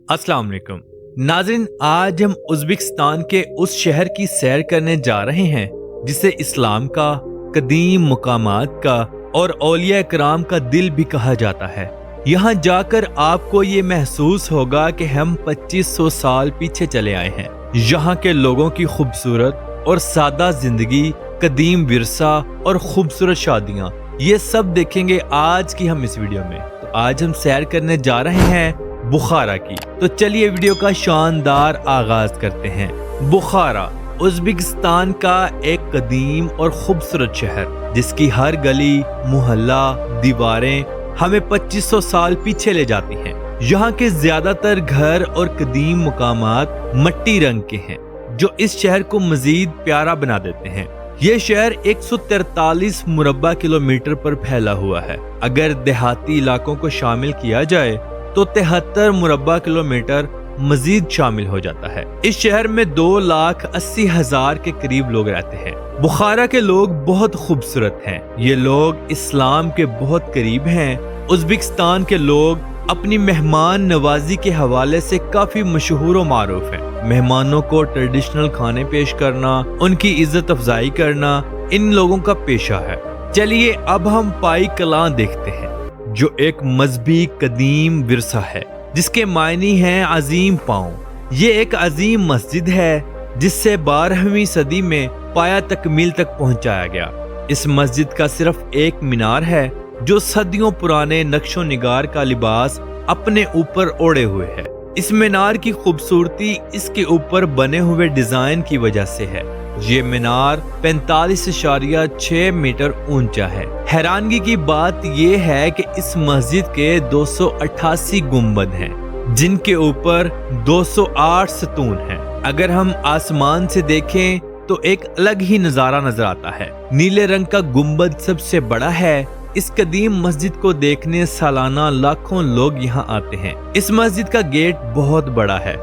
अस्सलाम वालेकुम नाज़रीन, आज हम उज़्बेकिस्तान के उस शहर की सैर करने जा रहे हैं जिसे इस्लाम का, कदीम मकामात का और औलिया इकराम का दिल भी कहा जाता है। यहाँ जाकर आपको ये महसूस होगा कि हम 2500 साल पीछे चले आए हैं। यहाँ के लोगों की खूबसूरत और सादा जिंदगी, कदीम विरसा और खूबसूरत शादियाँ, ये सब देखेंगे आज की हम इस वीडियो में। तो आज हम सैर करने जा रहे हैं बुखारा की। तो चलिए वीडियो का शानदार आगाज करते हैं। बुखारा उज़्बेकिस्तान का एक कदीम और खूबसूरत शहर, जिसकी हर गली, मोहल्ला, दीवारें हमें 2500 साल पीछे ले जाती हैं। यहाँ के ज्यादातर घर और कदीम मकामात मट्टी रंग के हैं, जो इस शहर को मजीद प्यारा बना देते हैं। ये शहर 143 मुरब्बा किलोमीटर पर फैला हुआ है। अगर देहाती इलाकों को शामिल किया जाए तो 73 मुरब्बा किलोमीटर मजीद शामिल हो जाता है। इस शहर में 2,80,000 के करीब लोग रहते हैं। बुखारा के लोग बहुत खूबसूरत हैं। ये लोग इस्लाम के बहुत करीब हैं। उज़्बेकिस्तान के लोग अपनी मेहमान नवाजी के हवाले से काफी मशहूर और मारूफ हैं। मेहमानों को ट्रेडिशनल खाने पेश करना, उनकी इज्जत अफजाई करना इन लोगों का पेशा है। चलिए अब हम पाई कलां देखते हैं, जो एक मजहबी कदीम विरसा है जिसके मायनी हैं अजीम पांव। ये एक अजीम मस्जिद है जिससे 12वीं सदी में पाया तकमील तक पहुंचाया गया। इस मस्जिद का सिर्फ एक मीनार है जो सदियों पुराने नक्शो निगार का लिबास अपने ऊपर ओढ़े हुए है। इस मीनार की खूबसूरती इसके ऊपर बने हुए डिजाइन की वजह से है। ये मीनार 45.6 मीटर ऊंचा है। हैरानगी की बात यह है कि इस मस्जिद के 288 गुंबद हैं, जिनके ऊपर 208 सतून हैं। अगर हम आसमान से देखें तो एक अलग ही नजारा नजर आता है। नीले रंग का गुंबद सबसे बड़ा है। इस कदीम मस्जिद को देखने सालाना लाखों लोग यहाँ आते हैं। इस मस्जिद का गेट बहुत बड़ा है,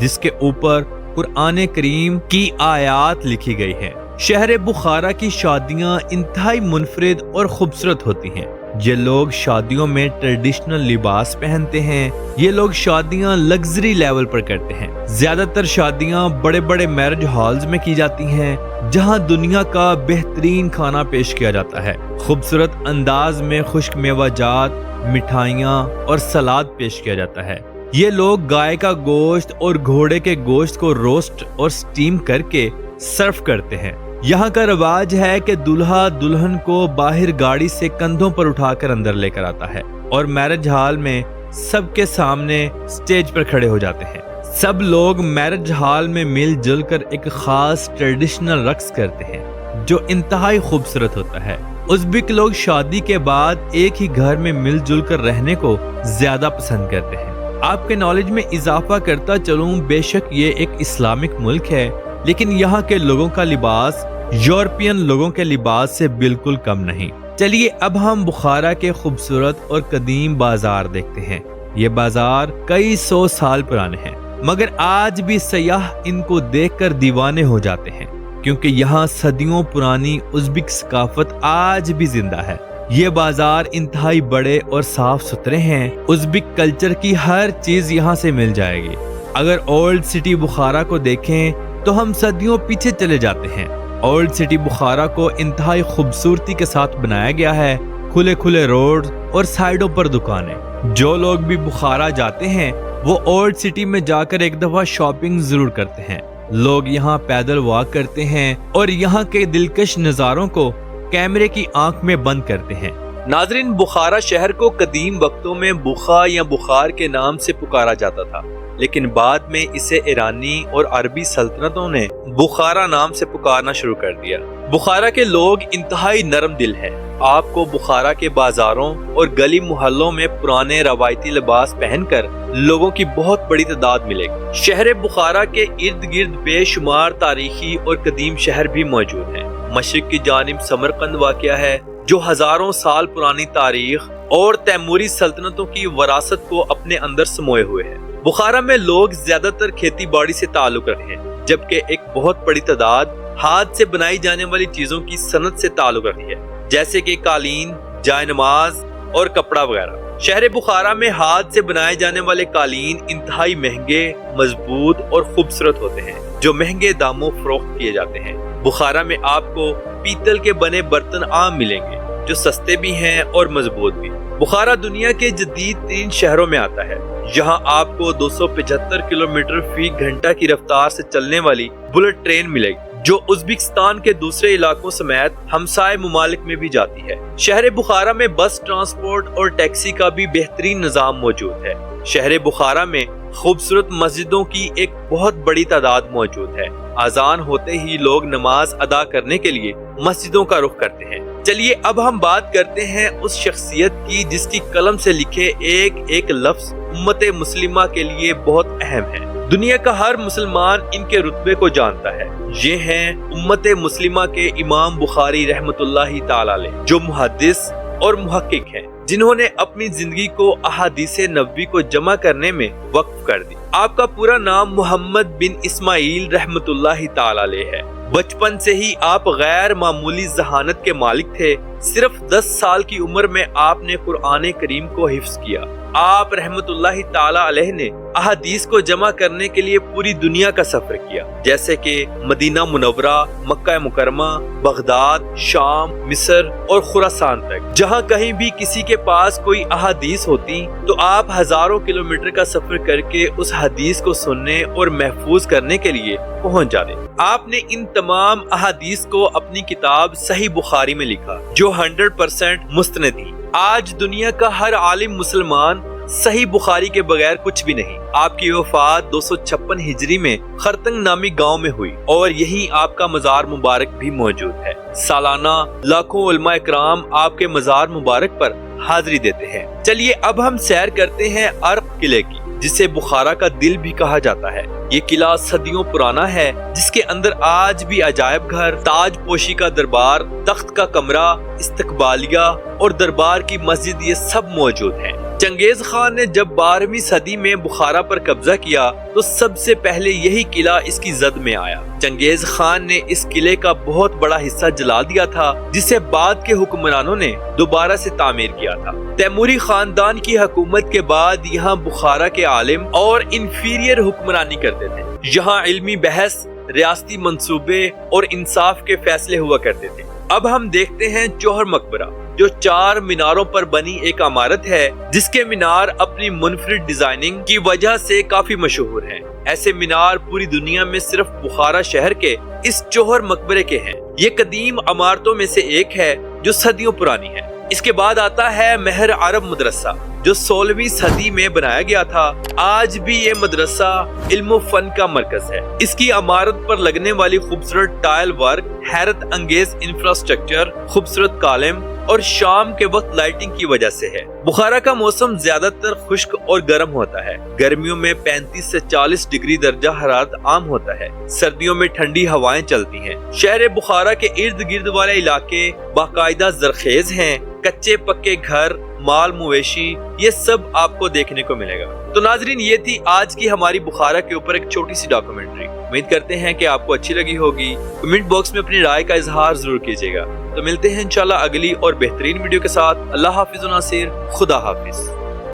जिसके ऊपर कुरान करीम की आयात लिखी गई है। शहर बुखारा की शादियां इंतहाई मुनफरिद और खूबसूरत होती हैं। ये लोग शादियों में ट्रेडिशनल लिबास पहनते हैं। ये लोग शादियां लग्जरी लेवल पर करते हैं। ज्यादातर शादियां बड़े बड़े मैरिज हॉल्स में की जाती हैं, जहां दुनिया का बेहतरीन खाना पेश किया जाता है। खूबसूरत अंदाज में खुश्क मेवाजात, मिठाइयाँ और सलाद पेश किया जाता है। ये लोग गाय का गोश्त और घोड़े के गोश्त को रोस्ट और स्टीम करके सर्व करते हैं। यहाँ का रवाज है कि दूल्हा दुल्हन को बाहर गाड़ी से कंधों पर उठाकर अंदर लेकर आता है और मैरिज हॉल में सबके सामने स्टेज पर खड़े हो जाते हैं। सब लोग मैरिज हॉल में मिलजुल कर एक खास ट्रेडिशनल रक्स करते हैं, जो इंतहाई खूबसूरत होता है। उज़्बेक लोग शादी के बाद एक ही घर में मिलजुल कर रहने को ज्यादा पसंद करते हैं। आपके नॉलेज में इजाफा करता चलूं, बेशक ये एक इस्लामिक मुल्क है, लेकिन यहाँ के लोगों का लिबास यूरोपियन लोगों के लिबास से बिल्कुल कम नहीं। चलिए अब हम बुखारा के खूबसूरत और कदीम बाजार देखते हैं। ये बाजार कई 100 साल पुराने हैं, मगर आज भी सयाह इनको देखकर दीवाने हो जाते हैं, क्योंकि यहाँ सदियों पुरानी उज़्बेक सकाफत आज भी जिंदा है। ये बाजार इंतहाई बड़े और साफ सुथरे हैं। उज़्बेक कल्चर की हर चीज यहाँ से मिल जाएगी। अगर ओल्ड सिटी बुखारा को देखें तो हम सदियों पीछे चले जाते हैं। ओल्ड सिटी बुखारा को इंतहाई खूबसूरती के साथ बनाया गया है। खुले खुले रोड और साइडों पर दुकानें। जो लोग भी बुखारा जाते हैं वो ओल्ड सिटी में जाकर एक दफा शॉपिंग जरूर करते हैं। लोग यहाँ पैदल वॉक करते हैं और यहाँ के दिलकश नजारों को कैमरे की आंख में बंद करते हैं। नाजरीन, बुखारा शहर को कदीम वक्तों में बुखा या बुखार के नाम से पुकारा जाता था, लेकिन बाद में इसे ईरानी और अरबी सल्तनतों ने बुखारा नाम से पुकारना शुरू कर दिया। बुखारा के लोग इंतहाई नरम दिल हैं। आपको बुखारा के बाजारों और गली मोहल्लों में पुराने रवायती लिबास पहनकर लोगों की बहुत बड़ी तादाद मिलेगी। शहर बुखारा के इर्द गिर्द बेशुमार तारीखी और कदीम शहर भी मौजूद हैं। मशरिक की जानिब समरकंद वाक़या है, जो हजारों साल पुरानी तारीख और तैमूरी सल्तनतों की वरासत को अपने अंदर समोए हुए है। बुखारा में लोग ज्यादातर खेती बाड़ी से ताल्लुक रखते हैं, जबकि एक बहुत बड़ी तादाद हाथ से बनाई जाने वाली चीजों की सनत से ताल्लुक रखती है, जैसे कि कालीन, जायनमाज, اور کپڑا وغیرہ۔ شہر بخارا میں ہاتھ سے بنائے جانے والے قالین انتہائی مہنگے، مضبوط اور خوبصورت ہوتے ہیں جو مہنگے داموں فروخت کیے جاتے ہیں۔ بخارا میں آپ کو پیتل کے بنے برتن عام ملیں گے جو سستے بھی ہیں اور مضبوط بھی۔ بخارا دنیا کے جدید ترین شہروں میں آتا ہے۔ یہاں آپ کو 275 کلومیٹر فی گھنٹہ کی رفتار سے چلنے والی بلٹ ٹرین ملے گی جو ازبکستان کے دوسرے علاقوں سمیت ہمسائے ممالک میں بھی جاتی ہے۔ شہر بخارا میں بس ٹرانسپورٹ اور ٹیکسی کا بھی بہترین نظام موجود ہے۔ شہر بخارا میں خوبصورت مسجدوں کی ایک بہت بڑی تعداد موجود ہے۔ اذان ہوتے ہی لوگ نماز ادا کرنے کے لیے مسجدوں کا رخ کرتے ہیں۔ چلیے اب ہم بات کرتے ہیں اس شخصیت کی جس کی قلم سے لکھے ایک ایک لفظ امت مسلمہ کے لیے بہت اہم ہے۔ دنیا کا ہر مسلمان ان کے رتبے کو جانتا ہے۔ یہ ہیں امت مسلمہ کے امام بخاری رحمت اللہ تعالی علیہ، جو محدث اور محقق ہیں، جنہوں نے اپنی زندگی کو احادیث نبوی کو جمع کرنے میں وقف کر دی۔ آپ کا پورا نام محمد بن اسماعیل رحمت اللہ تعالی علیہ ہے۔ بچپن سے ہی آپ غیر معمولی ذہانت کے مالک تھے۔ صرف 10 سال کی عمر میں آپ نے قرآن کریم کو حفظ کیا۔ آپ رحمت اللہ تعالی علیہ نے احادیث کو جمع کرنے کے لیے پوری دنیا کا سفر کیا، جیسے کہ مدینہ منورہ، مکہ مکرمہ، بغداد، شام، مصر اور خراسان تک۔ جہاں کہیں بھی کسی کے پاس کوئی احادیث ہوتی تو آپ ہزاروں کلومیٹر کا سفر کر کے اس حدیث کو سننے اور محفوظ کرنے کے لیے پہنچ جاتے۔ آپ نے ان تمام احادیث کو اپنی کتاب صحیح بخاری میں لکھا جو 100% مستند تھی۔ آج دنیا کا ہر عالم مسلمان صحیح بخاری کے بغیر کچھ بھی نہیں۔ آپ کی وفات 256 ہجری میں خرطنگ نامی گاؤں میں ہوئی اور یہی آپ کا مزار مبارک بھی موجود ہے۔ سالانہ لاکھوں علماء اکرام آپ کے مزار مبارک پر حاضری دیتے ہیں۔ چلیے اب ہم سیر کرتے ہیں ارق قلعے کی، جسے بخارا کا دل بھی کہا جاتا ہے۔ یہ قلعہ صدیوں پرانا ہے، جس کے اندر آج بھی عجائب گھر، تاج پوشی کا دربار، تخت کا کمرہ، استقبالیہ اور دربار کی مسجد یہ سب موجود ہیں۔ چنگیز خان نے جب 12ویں صدی میں بخارا پر قبضہ کیا تو سب سے پہلے یہی قلعہ اس کی زد میں آیا۔ چنگیز خان نے اس قلعے کا بہت بڑا حصہ جلا دیا تھا، جسے بعد کے حکمرانوں نے دوبارہ سے تعمیر کیا تھا۔ تیموری خاندان کی حکومت کے بعد یہاں بخارا کے عالم اور انفیریئر حکمرانی کرتے تھے۔ یہاں علمی بحث، ریاستی منصوبے اور انصاف کے فیصلے ہوا کرتے تھے۔ اب ہم دیکھتے ہیں جوہر مقبرہ، جو 4 میناروں پر بنی ایک عمارت ہے، جس کے مینار اپنی منفرد ڈیزائننگ کی وجہ سے کافی مشہور ہیں۔ ایسے مینار پوری دنیا میں صرف بخارا شہر کے اس جوہر مقبرے کے ہیں۔ یہ قدیم عمارتوں میں سے ایک ہے جو صدیوں پرانی ہے۔ اس کے بعد آتا ہے مہر عرب مدرسہ، جو 16ویں صدی میں بنایا گیا تھا۔ آج بھی یہ مدرسہ علم و فن کا مرکز ہے۔ اس کی عمارت پر لگنے والی خوبصورت ٹائل ورک، حیرت انگیز انفراسٹرکچر، خوبصورت کالم اور شام کے وقت لائٹنگ کی وجہ سے ہے۔ بخارا کا موسم زیادہ تر خشک اور گرم ہوتا ہے۔ گرمیوں میں 35 سے 40 ڈگری درجہ حرارت عام ہوتا ہے۔ سردیوں میں ٹھنڈی ہوائیں چلتی ہیں۔ شہر بخارا کے ارد گرد والے علاقے باقاعدہ زرخیز ہیں۔ کچے پکے گھر، مال مویشی، یہ سب آپ کو دیکھنے کو ملے گا۔ تو ناظرین، یہ تھی آج کی ہماری بخارا کے اوپر ایک چھوٹی سی ڈاکومنٹری۔ امید کرتے ہیں کہ آپ کو اچھی لگی ہوگی۔ کمنٹ باکس میں اپنی رائے کا اظہار ضرور کیجیے گا۔ تو ملتے ہیں انشاءاللہ اگلی اور بہترین ویڈیو کے ساتھ۔ اللہ حافظ و ناصر، خدا حافظ۔